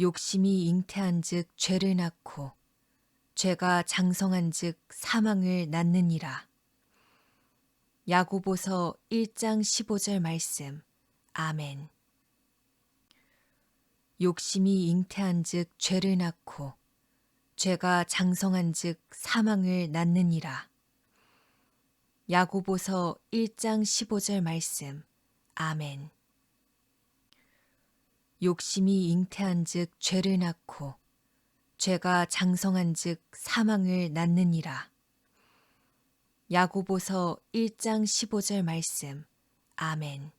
욕심이 잉태한즉 죄를 낳고 죄가 장성한즉 사망을 낳느니라. 야고보서 1장 15절 말씀. 아멘. 욕심이 잉태한즉 죄를 낳고 죄가 장성한즉 사망을 낳느니라. 야고보서 1장 15절 말씀. 아멘. 욕심이 잉태한즉 죄를 낳고 죄가 장성한즉 사망을 낳느니라. 야고보서 1장 15절 말씀. 아멘.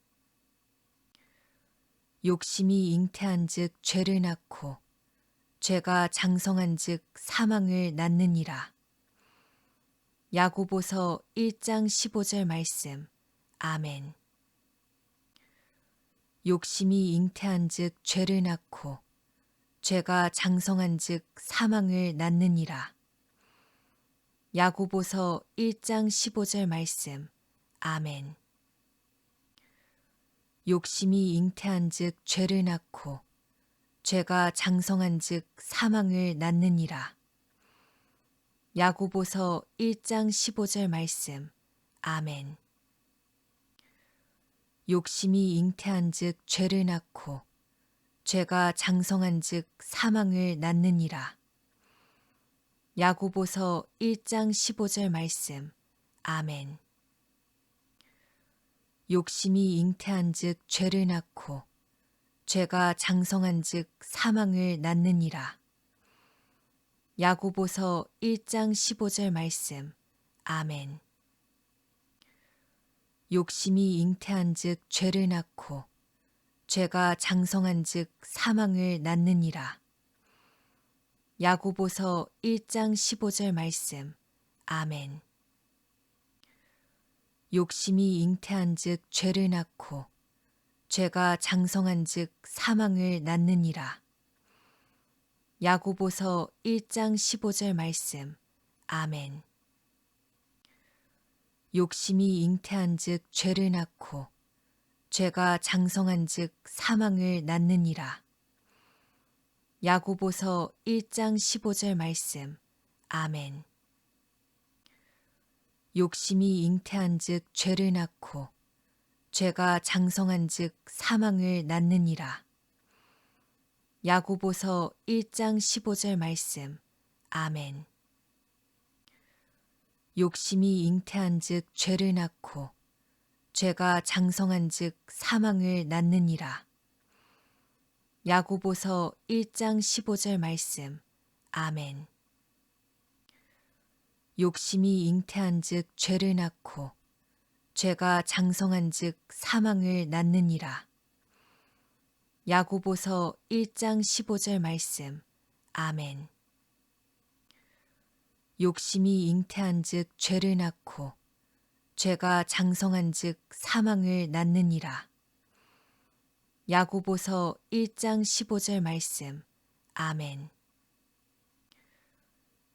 욕심이 잉태한즉 죄를 낳고 죄가 장성한즉 사망을 낳느니라. 야고보서 1장 15절 말씀. 아멘. 욕심이 잉태한즉 죄를 낳고 죄가 장성한즉 사망을 낳느니라. 야고보서 1장 15절 말씀. 아멘. 욕심이 잉태한즉 죄를 낳고 죄가 장성한즉 사망을 낳느니라. 야고보서 1장 15절 말씀. 아멘. 욕심이 잉태한즉 죄를 낳고 죄가 장성한즉 사망을 낳느니라. 야고보서 1장 15절 말씀. 아멘. 욕심이 잉태한즉 죄를 낳고 죄가 장성한즉 사망을 낳느니라. 야고보서 1장 15절 말씀. 아멘. 욕심이 잉태한즉 죄를 낳고 죄가 장성한즉 사망을 낳느니라. 야고보서 1장 15절 말씀. 아멘. 욕심이 잉태한즉 죄를 낳고 죄가 장성한즉 사망을 낳느니라. 야고보서 1장 15절 말씀. 아멘. 욕심이 잉태한즉 죄를 낳고 죄가 장성한즉 사망을 낳느니라. 야고보서 1장 15절 말씀. 아멘. 욕심이 잉태한즉 죄를 낳고 죄가 장성한즉 사망을 낳느니라. 야고보서 1장 15절 말씀. 아멘. 욕심이 잉태한즉 죄를 낳고 죄가 장성한즉 사망을 낳느니라. 야고보서 1장 15절 말씀. 아멘. 욕심이 잉태한즉 죄를 낳고 죄가 장성한즉 사망을 낳느니라. 야고보서 1장 15절 말씀. 아멘. 욕심이 잉태한즉 죄를 낳고 죄가 장성한즉 사망을 낳느니라. 야고보서 1장 15절 말씀. 아멘.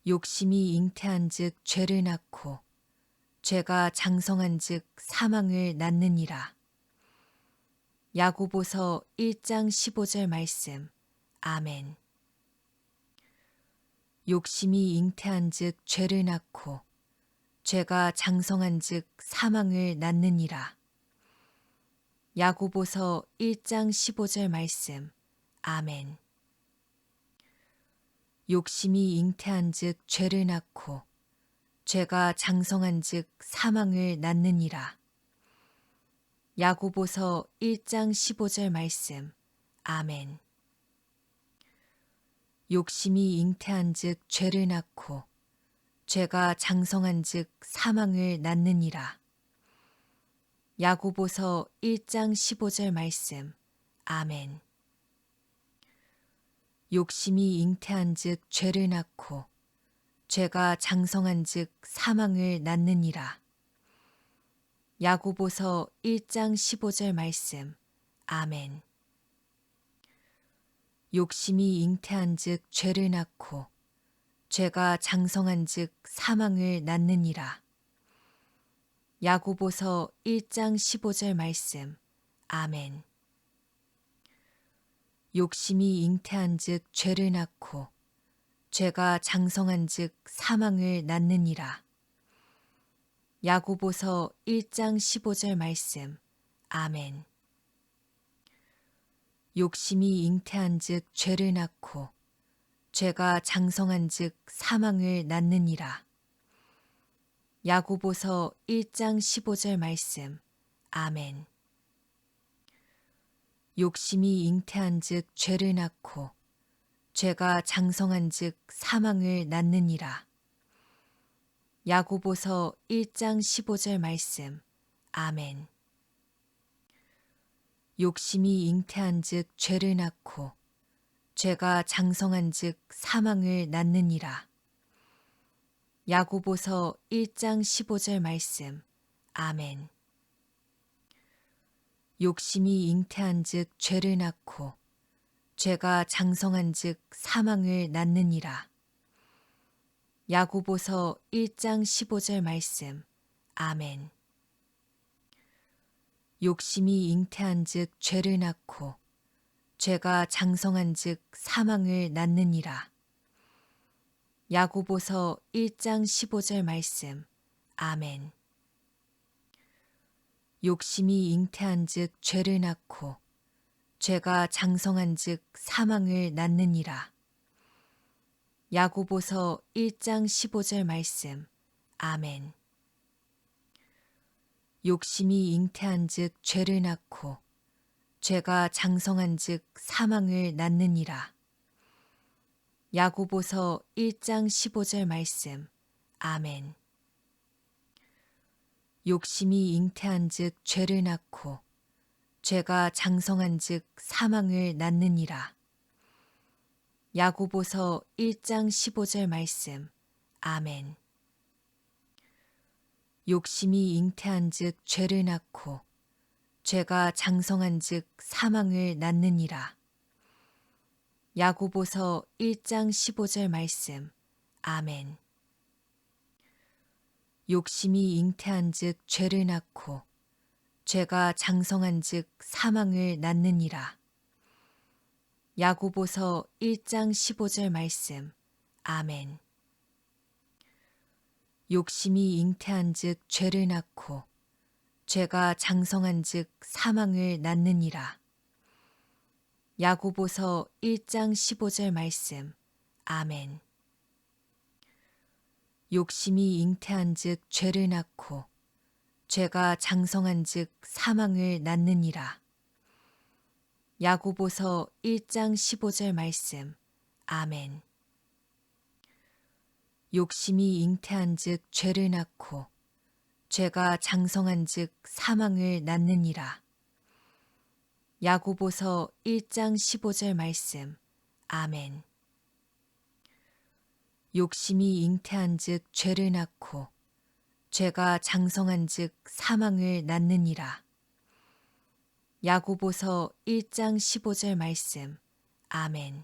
욕심이 잉태한즉 죄를 낳고 죄가 장성한즉 사망을 낳느니라. 야고보서 1장 15절 말씀. 아멘. 욕심이 잉태한즉 죄를 낳고 죄가 장성한즉 사망을 낳느니라. 야고보서 1장 15절 말씀. 아멘. 욕심이 잉태한즉 죄를 낳고 죄가 장성한즉 사망을 낳느니라. 야고보서 1장 15절 말씀. 아멘. 욕심이 잉태한즉 죄를 낳고 죄가 장성한즉 사망을 낳느니라. 야고보서 1장 15절 말씀. 아멘. 욕심이 잉태한즉 죄를 낳고 죄가 장성한즉 사망을 낳느니라. 야고보서 1장 15절 말씀. 아멘. 욕심이 잉태한즉 죄를 낳고 죄가 장성한즉 사망을 낳느니라. 야고보서 1장 15절 말씀. 아멘. 욕심이 잉태한즉 죄를 낳고 죄가 장성한즉 사망을 낳느니라. 야고보서 1장 15절 말씀. 아멘. 욕심이 잉태한즉 죄를 낳고 죄가 장성한즉 사망을 낳느니라. 야고보서 1장 15절 말씀. 아멘. 욕심이 잉태한즉 죄를 낳고 죄가 장성한즉 사망을 낳느니라. 야고보서 1장 15절 말씀. 아멘. 욕심이 잉태한즉 죄를 낳고 죄가 장성한즉 사망을 낳느니라. 야고보서 1장 15절 말씀. 아멘. 욕심이 잉태한즉 죄를 낳고 죄가 장성한즉 사망을 낳느니라. 야고보서 1장 15절 말씀. 아멘. 욕심이 잉태한즉 죄를 낳고 죄가 장성한즉 사망을 낳느니라. 야고보서 1장 15절 말씀. 아멘. 욕심이 잉태한즉 죄를 낳고 죄가 장성한즉 사망을 낳느니라. 야고보서 1장 15절 말씀. 아멘. 욕심이 잉태한즉 죄를 낳고 죄가 장성한즉 사망을 낳느니라. 야고보서 1장 15절 말씀. 아멘. 욕심이 잉태한즉 죄를 낳고 죄가 장성한즉 사망을 낳느니라. 야고보서 1장 15절 말씀. 아멘. 욕심이 잉태한즉 죄를 낳고 죄가 장성한즉 사망을 낳느니라. 야고보서 1장 15절 말씀. 아멘. 욕심이 잉태한즉 죄를 낳고 죄가 장성한즉 사망을 낳느니라. 야고보서 1장 15절 말씀. 아멘. 욕심이 잉태한즉 죄를 낳고 죄가 장성한즉 사망을 낳느니라. 야고보서 1장 15절 말씀. 아멘. 욕심이 잉태한즉 죄를 낳고 죄가 장성한즉 사망을 낳느니라. 야고보서 1장 15절 말씀. 아멘. 욕심이 잉태한즉 죄를 낳고 죄가 장성한즉 사망을 낳느니라. 야고보서 1장 15절 말씀. 아멘. 욕심이 잉태한즉 죄를 낳고 죄가 장성한즉 사망을 낳느니라. 야고보서 1장 15절 말씀. 아멘.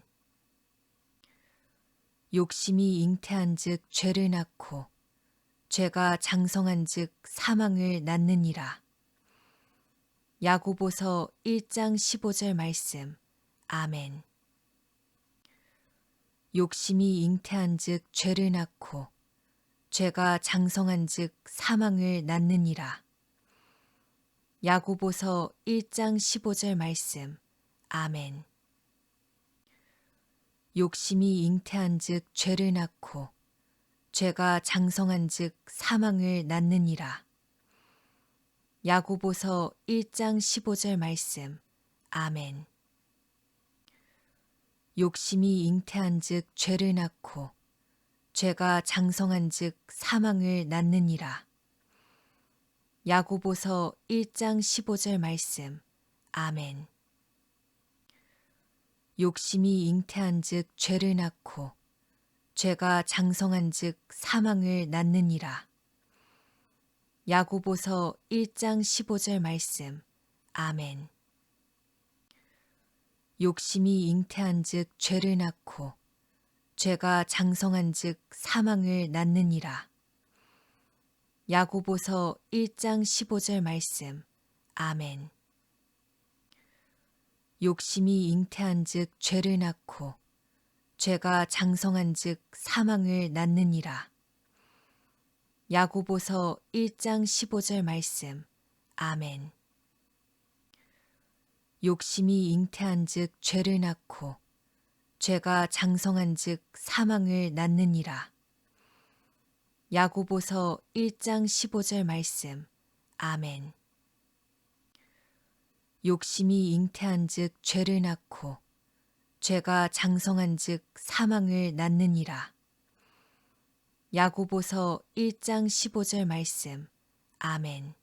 욕심이 잉태한즉 죄를 낳고 죄가 장성한즉 사망을 낳느니라. 야고보서 1장 15절 말씀. 아멘. 욕심이 잉태한즉 죄를 낳고 죄가 장성한즉 사망을 낳느니라. 야고보서 1장 15절 말씀. 아멘. 욕심이 잉태한즉 죄를 낳고 죄가 장성한즉 사망을 낳느니라. 야고보서 1장 15절 말씀. 아멘. 욕심이 잉태한즉 죄를 낳고 죄가 장성한즉 사망을 낳느니라. 야고보서 1장 15절 말씀. 아멘. 욕심이 잉태한즉 죄를 낳고 죄가 장성한즉 사망을 낳느니라. 야고보서 1장 15절 말씀. 아멘. 욕심이 잉태한즉 죄를 낳고 죄가 장성한즉 사망을 낳느니라. 야고보서 1장 15절 말씀. 아멘. 욕심이 잉태한즉 죄를 낳고 죄가 장성한즉 사망을 낳느니라. 야고보서 1장 15절 말씀. 아멘. 욕심이 잉태한즉 죄를 낳고 죄가 장성한즉 사망을 낳느니라. 야고보서 1장 15절 말씀. 아멘. 욕심이 잉태한즉 죄를 낳고 죄가 장성한즉 사망을 낳느니라. 야고보서 1장 15절 말씀. 아멘.